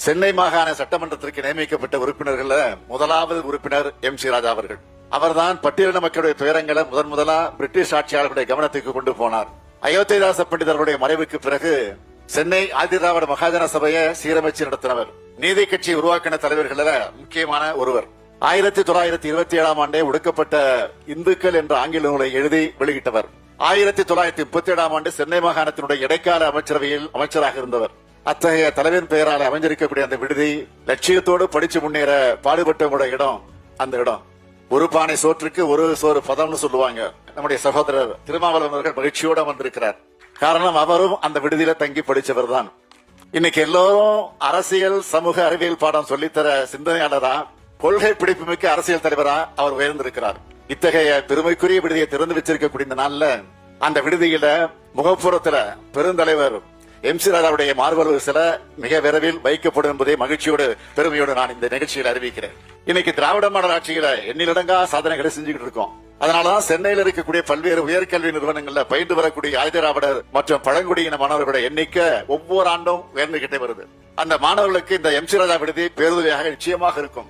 சென்னை மாகாண சட்டமன்றத்திற்கு நியமிக்கப்பட்ட உறுப்பினர்கள் முதலாவது உறுப்பினர் MC ராஜா அவர்கள். அவர்தான் பட்டியலின மக்களுடைய துயரங்களை முதலா பிரிட்டிஷ் ஆட்சியாளர்களுடைய கவனத்துக்கு கொண்டு போனார். அயோத்திதாச பண்டிதர்களுடைய மறைவுக்கு பிறகு சென்னை ஆதிதிராவிட மகாஜன சபையை சீரமைச்சு நடத்தினவர். நீதி கட்சி உருவாக்கின தலைவர்கள முக்கியமான ஒருவர். 1927ஆம் ஆண்டே ஒடுக்கப்பட்ட இந்துக்கள் என்ற ஆங்கில நூலை எழுதி வெளியிட்டவர். 1937ஆம் ஆண்டு சென்னை மாகாணத்தினுடைய இடைக்கால அமைச்சரவையில் அமைச்சராக இருந்தவர். அத்தகைய தலைவரின் பெயரால் அமைஞ்சிருக்கக்கூடிய அந்த விடுதி லட்சியத்தோடு படிச்சு முன்னேற பாடுபட்டவங்களோட இடம். அந்த இடம் ஒரு பானை சோற்றுக்கு ஒரு சோறு பதம்னு சொல்லுவாங்க. நம்முடைய சகோதரர் திருமாவளவன் அவர்கள் மகிழ்ச்சியோடு வந்திருக்கிறார். காரணம் அவரும் அந்த விடுதியில தங்கி படிச்சவர் தான். இன்னைக்கு எல்லோரும் அரசியல் சமூக அறிவியல் பாடம் சொல்லித்தர சிந்தனையாளரா, கொள்கை பிடிப்புமிக்க அரசியல் தலைவரா அவர் உயர்ந்திருக்கிறார். இத்தகைய பெருமைக்குரிய விடுதியை திறந்து வச்சிருக்கக்கூடிய இந்த நாள்ல அந்த விடுதியில முகப்புறத்துல பெருந்தலைவர் MC ராஜாவுடைய மார்பளவு சில மிக விரைவில் வைக்கப்படும் என்பதை மகிழ்ச்சியோடு பெருமையோடு நான் இந்த நிகழ்ச்சியில் அறிவிக்கிறேன். இன்னைக்கு திராவிட மாடல் ஆட்சியில எண்ணிலடங்கா சாதனைகளை செஞ்சுக்கிட்டு இருக்கோம். அதனாலதான் சென்னையில் இருக்கக்கூடிய பல்வேறு உயர்கல்வி நிறுவனங்கள்ல பயின்று வரக்கூடிய ஆதிதிராவிடர் மற்றும் பழங்குடியின மாணவர்களுடைய எண்ணிக்கை ஒவ்வொரு ஆண்டும் உயர்ந்துகிட்டே வருது. அந்த மாணவர்களுக்கு இந்த MC ராஜா விடுதி பேருதவியாக நிச்சயமாக இருக்கும்.